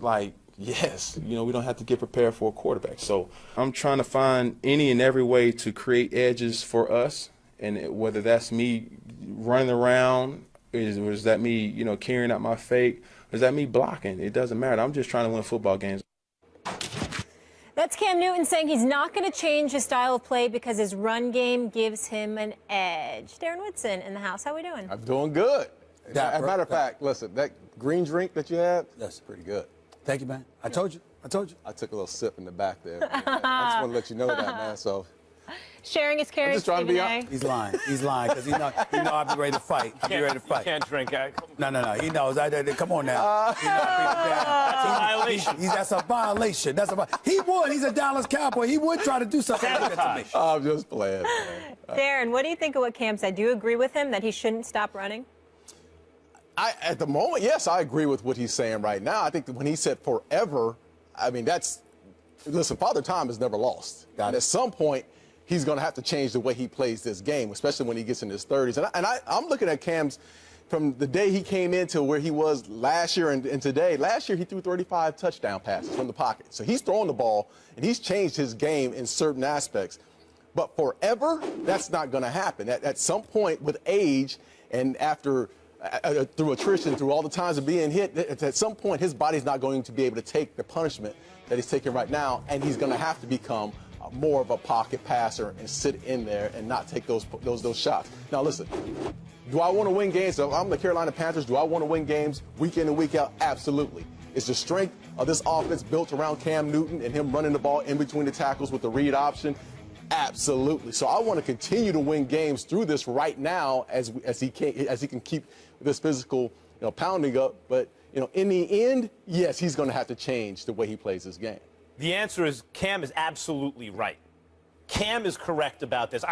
like, yes, we don't have to get prepared for a quarterback. So I'm trying to find any and every way to create edges for us, and whether that's me running around, or is that me, carrying out my fake, or is that me blocking? It doesn't matter. I'm just trying to win football games. That's Cam Newton saying he's not going to change his style of play because his run game gives him an edge. Darren Woodson in the house. How we doing? I'm doing good. As a matter of fact, listen, that green drink that you had, that's pretty good. Thank you, man. I told you. I told you. I took a little sip in the back there. Man. I just want to let you know that, man. So sharing his caring. Just trying to be honest. He's lying. He's lying because he know I'll be ready to fight. I'll be ready to fight. You can't drink. No. He knows. Come on now. That's a violation. That's a violation. He would. He's a Dallas Cowboy. He would try to do something like that to me. I'm just playing. Man. Darren, what do you think of what Cam said? Do you agree with him that he shouldn't stop running? At the moment, yes, I agree with what he's saying right now. I think that when he said forever, I mean, listen, Father Time has never lost. And at some point, he's going to have to change the way he plays this game, especially when he gets in his 30s. And I'm looking at Cam's from the day he came into where he was last year and today. Last year, he threw 35 touchdown passes from the pocket. So he's throwing the ball, and he's changed his game in certain aspects. But forever, that's not going to happen. At some point with age and after through attrition, through all the times of being hit, at some point his body's not going to be able to take the punishment that he's taking right now, and he's going to have to become more of a pocket passer and sit in there and not take those shots. Now listen, do I want to win games? So I'm the Carolina Panthers. Do I want to win games week in and week out? Absolutely. Is the strength of this offense built around Cam Newton and him running the ball in between the tackles with the read option? Absolutely. So I want to continue to win games through this right now as he can keep this physical pounding up. But in the end, yes, he's going to have to change the way he plays this game. The answer is Cam is absolutely right. Cam is correct about this.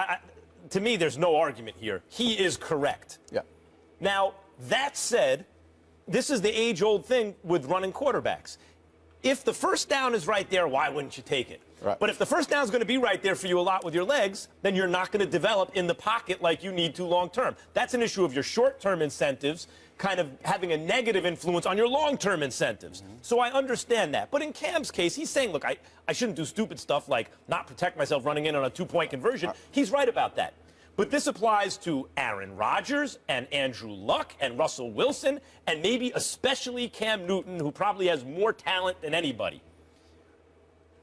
To me, there's no argument here. He is correct. Yeah. Now, that said, this is the age-old thing with running quarterbacks. If the first down is right there, why wouldn't you take it? Right. But if the first down is going to be right there for you a lot with your legs, then you're not going to develop in the pocket like you need to long-term. That's an issue of your short-term incentives kind of having a negative influence on your long-term incentives. Mm-hmm. So I understand that. But in Cam's case, he's saying, look, I shouldn't do stupid stuff like not protect myself running in on a two-point conversion. He's right about that. But this applies to Aaron Rodgers and Andrew Luck and Russell Wilson and maybe especially Cam Newton, who probably has more talent than anybody.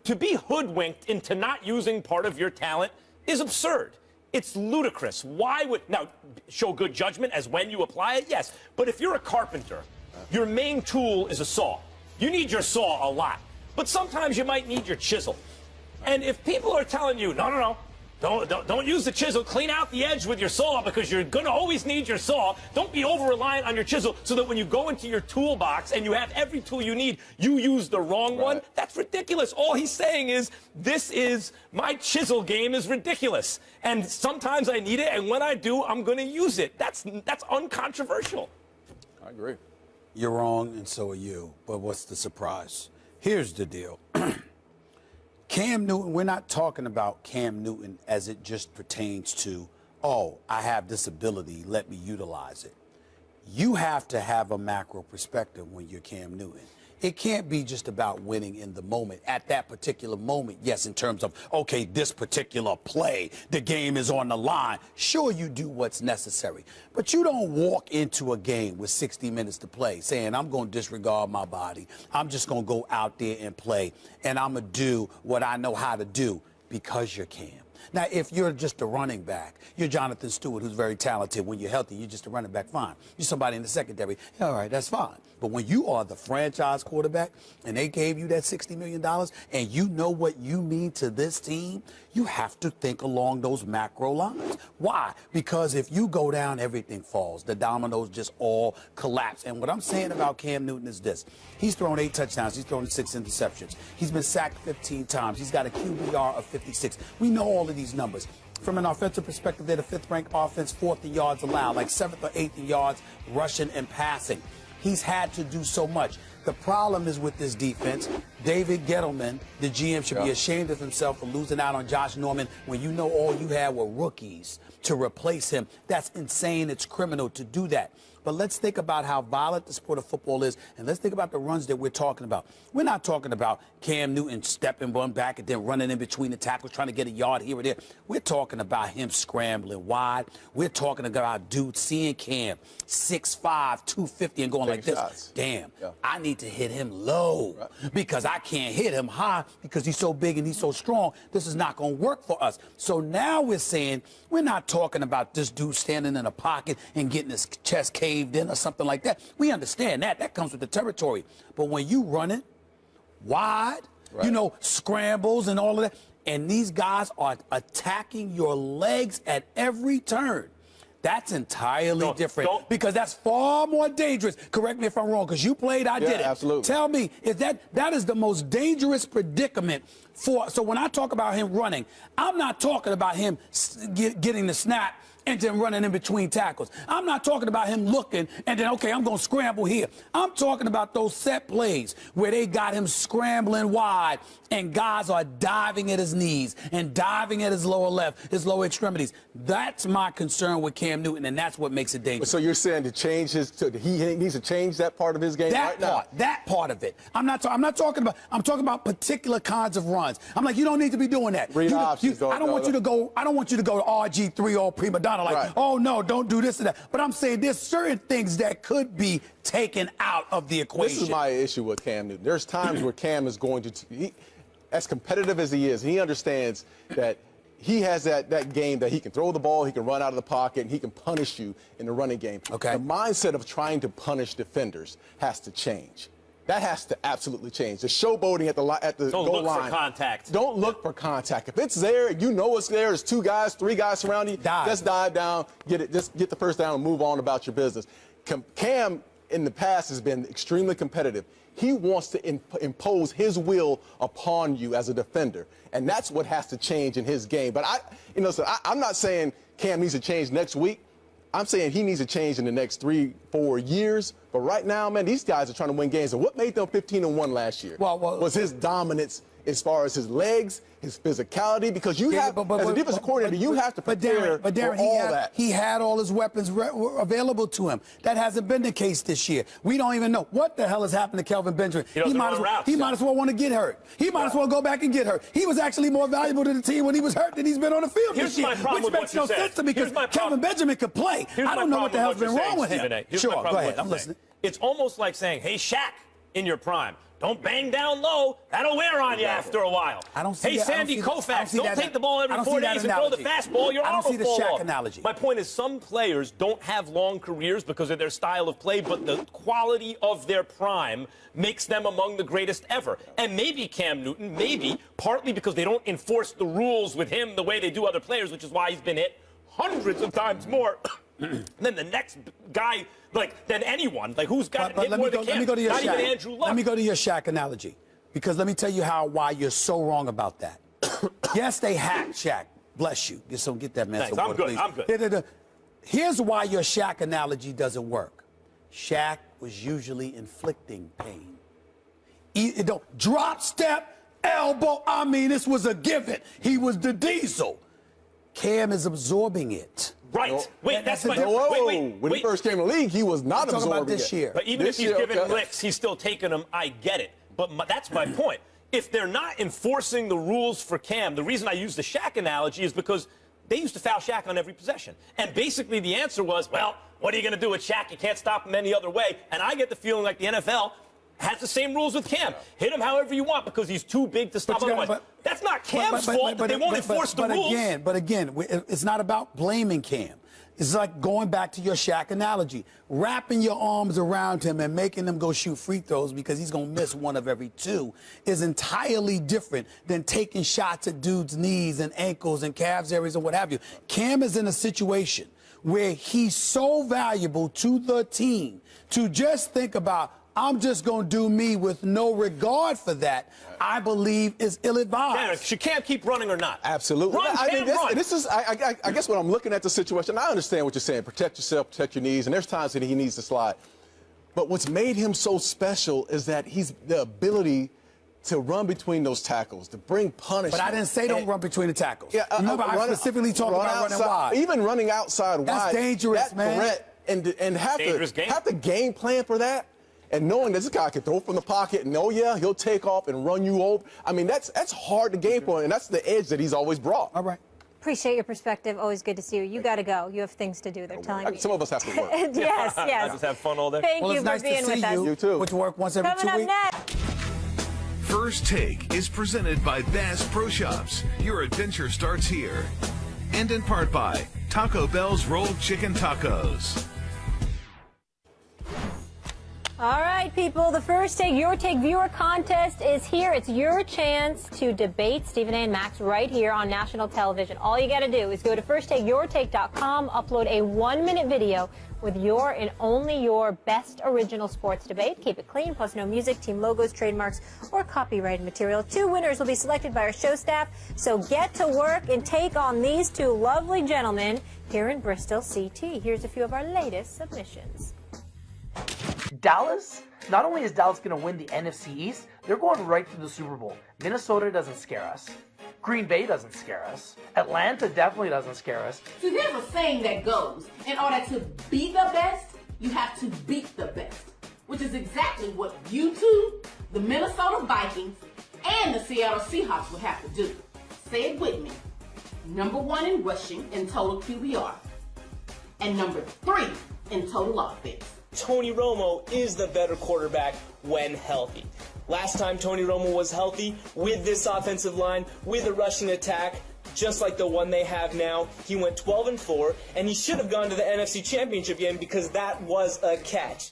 To be hoodwinked into not using part of your talent is absurd. It's ludicrous. Why would – now, show good judgment as when you apply it, yes. But if you're a carpenter, your main tool is a saw. You need your saw a lot. But sometimes you might need your chisel. And if people are telling you, no, don't use the chisel. Clean out the edge with your saw because you're going to always need your saw. Don't be over-reliant on your chisel so that when you go into your toolbox and you have every tool you need, you use the wrong one. That's ridiculous. All he's saying is, my chisel game is ridiculous. And sometimes I need it, and when I do, I'm going to use it. That's uncontroversial. I agree. You're wrong, and so are you. But what's the surprise? Here's the deal. Cam Newton, we're not talking about Cam Newton as it just pertains to, oh, I have this ability, let me utilize it. You have to have a macro perspective when you're Cam Newton. It can't be just about winning in the moment. At that particular moment, yes, in terms of, okay, this particular play, the game is on the line. Sure, you do what's necessary. But you don't walk into a game with 60 minutes to play saying, I'm going to disregard my body. I'm just going to go out there and play, and I'm going to do what I know how to do because you're Cam. Now, if you're just a running back, you're Jonathan Stewart, who's very talented. When you're healthy, you're just a running back, fine. You're somebody in the secondary, all right, that's fine. But when you are the franchise quarterback and they gave you that $60 million and you know what you mean to this team, you have to think along those macro lines. Why? Because if you go down, everything falls. The dominoes just all collapse. And what I'm saying about Cam Newton is this. He's thrown 8 touchdowns. He's thrown 6 interceptions. He's been sacked 15 times. He's got a QBR of 56. We know all of these numbers. From an offensive perspective, they're the 5th-ranked offense, 4th in yards allowed, like 7th or 8th in yards rushing and passing. He's had to do so much. The problem is with this defense, David Gettleman, the GM, should be ashamed of himself for losing out on Josh Norman when you know all you had were rookies to replace him. That's insane. It's criminal to do that. But let's think about how violent the sport of football is, and let's think about the runs that we're talking about. We're not talking about Cam Newton stepping one back and then running in between the tackles, trying to get a yard here or there. We're talking about him scrambling wide. We're talking about dude seeing Cam 6'5", 250 and going like this. Shots. Damn, Yeah. I need to hit him low because I can't hit him high because he's so big and he's so strong. This is not going to work for us. So now we're saying we're not talking about this dude standing in a pocket and getting his chest caved in or something like that. We understand that. That comes with the territory. But when you run it wide, you know, scrambles and all of that, and these guys are attacking your legs at every turn, that's entirely different because that's far more dangerous. Correct me if I'm wrong, because you played, I did it. Absolutely. Tell me, is that is the most dangerous predicament for? So when I talk about him running, I'm not talking about him getting the snap and then running in between tackles. I'm not talking about him looking and then, okay, I'm going to scramble here. I'm talking about those set plays where they got him scrambling wide and guys are diving at his knees and diving at his lower left, his lower extremities. That's my concern with Cam Newton, and that's what makes it dangerous. So you're saying to change he needs to change that part of his game right now? That part of it. I'm talking about particular kinds of runs. I'm like, you don't need to be doing that. Read options. I don't want you to go to RG3 or prima donna like, oh no, don't do this and that. But I'm saying there's certain things that could be taken out of the equation. This is my issue with Cam Newton. There's times where Cam is going to, as competitive as he is, he understands that he has that game that he can throw the ball, he can run out of the pocket, and he can punish you in the running game. Okay. The mindset of trying to punish defenders has to change. That has to absolutely change. The showboating at the goal line. Don't look for contact. Don't look for contact. If it's there, you know it's there. There's 2 guys, 3 guys surrounding you. Just dive down, just get the first down, and move on about your business. Cam in the past has been extremely competitive. He wants to impose his will upon you as a defender, and that's what has to change in his game. But I'm not saying Cam needs to change next week. I'm saying he needs to change in the next 3-4 years. But right now, man, these guys are trying to win games. And what made them 15-1 last year was his dominance as far as his legs, his physicality, because you have, as a defensive coordinator, you have to prepare for all that. He had all his weapons available to him. That hasn't been the case this year. We don't even know what the hell has happened to Kelvin Benjamin. He might as well want to get hurt. He might as well go back and get hurt. He was actually more valuable to the team when he was hurt than he's been on the field this year, which makes no sense to me because Kelvin Benjamin could play. I don't know what the hell's been wrong with him. Sure, go ahead. I'm listening. It's almost like saying, hey, Shaq, in your prime, don't bang down low. That'll wear on you after a while. I don't see hey, that. Sandy Koufax, don't take the ball every 4 days and throw the fastball. Your arm will fall off. I don't see the Shaq analogy. My point is some players don't have long careers because of their style of play, but the quality of their prime makes them among the greatest ever. And maybe Cam Newton, partly because they don't enforce the rules with him the way they do other players, which is why he's been hit hundreds of times more than the next guy, than anyone. Who's got hit more than Cam? Let me go to your Not Shaq. even Andrew Luck. Let me go to your Shaq analogy, because let me tell you why you're so wrong about that. Yes, they hacked Shaq. Bless you. Get that mess. Thanks. I'm good. I'm good. Here's why your Shaq analogy doesn't work. Shaq was usually inflicting pain. Drop, step, elbow. I mean, this was a given. He was the Diesel. Cam is absorbing it. Right. Wait, that's my... When he first came in the league, he was not absorbing about this year. But even if he's giving licks, he's still taking them. I get it. But that's my point. If they're not enforcing the rules for Cam, the reason I use the Shaq analogy is because they used to foul Shaq on every possession. And basically the answer was, well, what are you going to do with Shaq? You can't stop him any other way. And I get the feeling like the NFL has the same rules with Cam. Hit him however you want because he's too big to stop otherwise. That's not Cam's fault that they won't enforce the rules. But again, it's not about blaming Cam. It's like going back to your Shaq analogy, wrapping your arms around him and making him go shoot free throws because he's going to miss one of every 2 is entirely different than taking shots at dudes' knees and ankles and calves areas and what have you. Cam is in a situation where he's so valuable to the team to just think about, I'm just going to do me with no regard for that, I believe is ill-advised. Should Cam keep running or not? Absolutely. Run, this is, I guess when I'm looking at the situation, I understand what you're saying. Protect yourself, protect your knees, and there's times that he needs to slide. But what's made him so special is that he's the ability to run between those tackles, to bring punishment. But I didn't say don't run between the tackles. Yeah, Remember, I specifically talked about running wide. Even running outside wide. That's dangerous, that man. Threat and have Dangerous game. to game plan for that, and knowing that this guy can throw from the pocket, and he'll take off and run you over. I mean, that's hard to game plan, and that's the edge that he's always brought. All right. Appreciate your perspective. Always good to see you. You got to go. You have things to do. They're telling me. Some of us have to work. Yes, yes. Just have fun all day. Thank Well, you it's for nice being to see with us. you. You too. Which work once every Coming 2 up weeks. next. First Take is presented by Bass Pro Shops. Your adventure starts here. And in part by Taco Bell's Rolled Chicken Tacos. All right, people, the First Take, Your Take viewer contest is here. It's your chance to debate Stephen A. and Max right here on national television. All you got to do is go to firsttakeyourtake.com, upload a 1-minute video with your and only your best original sports debate. Keep it clean, plus no music, team logos, trademarks, or copyrighted material. 2 winners will be selected by our show staff, so get to work and take on these 2 lovely gentlemen here in Bristol, CT. Here's a few of our latest submissions. Dallas, not only is Dallas going to win the NFC East, they're going right through the Super Bowl. Minnesota doesn't scare us. Green Bay doesn't scare us. Atlanta definitely doesn't scare us. So there's a saying that goes, in order to be the best, you have to beat the best. Which is exactly what you two, the Minnesota Vikings, and the Seattle Seahawks will have to do. Say it with me. Number 1 in rushing in total QBR. And number 3 in total offense. Tony Romo is the better quarterback when healthy. Last time Tony Romo was healthy, with this offensive line, with a rushing attack, just like the one they have now, he went 12-4, and he should have gone to the NFC Championship game because that was a catch.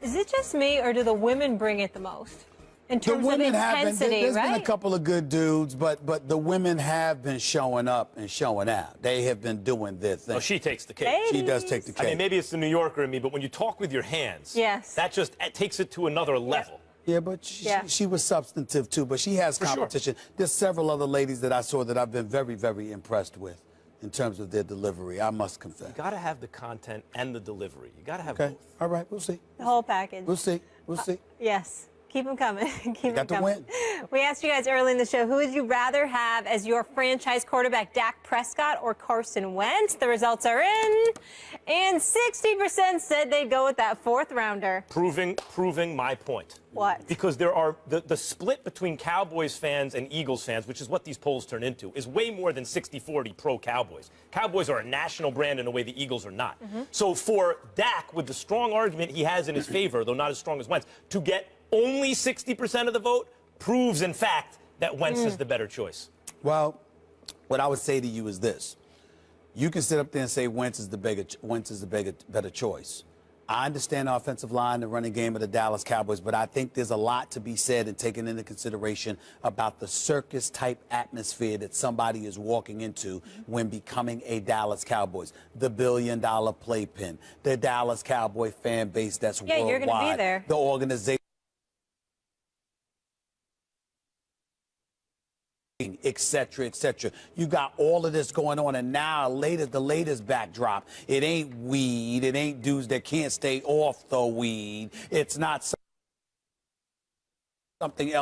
Is it just me, or do the women bring it the most? In The terms of women have been, intensity, there's right? been a couple of good dudes, but the women have been showing up and showing out. They have been doing their thing. Oh, she takes the cake. Ladies. She does take the cake. I mean, maybe it's the New Yorker in me, but when you talk with your hands, Yes. that just takes it to another level. Yeah, but she was substantive too, but she has competition. There's several other ladies that I saw that I've been very, very impressed with in terms of their delivery, I must confess. You got to have the content and the delivery. You got to have Okay, both. all right, we'll see. The whole package. We'll see, we'll see. Yes. Keep them coming. Keep got them to coming. win. We asked you guys early in the show, who would you rather have as your franchise quarterback, Dak Prescott or Carson Wentz? The results are in, and 60% said they'd go with that 4th rounder. Proving my point. What? Because there are the split between Cowboys fans and Eagles fans, which is what these polls turn into, is way more than 60-40 pro-Cowboys. Cowboys are a national brand in a way the Eagles are not. So for Dak, with the strong argument he has in his favor, though not as strong as Wentz, to get only 60% of the vote proves, in fact, that Wentz is the better choice. Well, what I would say to you is this. You can sit up there and say Wentz is the better choice. I understand the offensive line, the running game of the Dallas Cowboys, but I think there's a lot to be said and taken into consideration about the circus-type atmosphere that somebody is walking into when becoming a Dallas Cowboys. The billion-dollar playpen, the Dallas Cowboy fan base that's worldwide. You're going to be there. The organization. Et cetera, et cetera. You got all of this going on, and now the latest backdrop, it ain't weed, it ain't dudes that can't stay off the weed, it's not something else.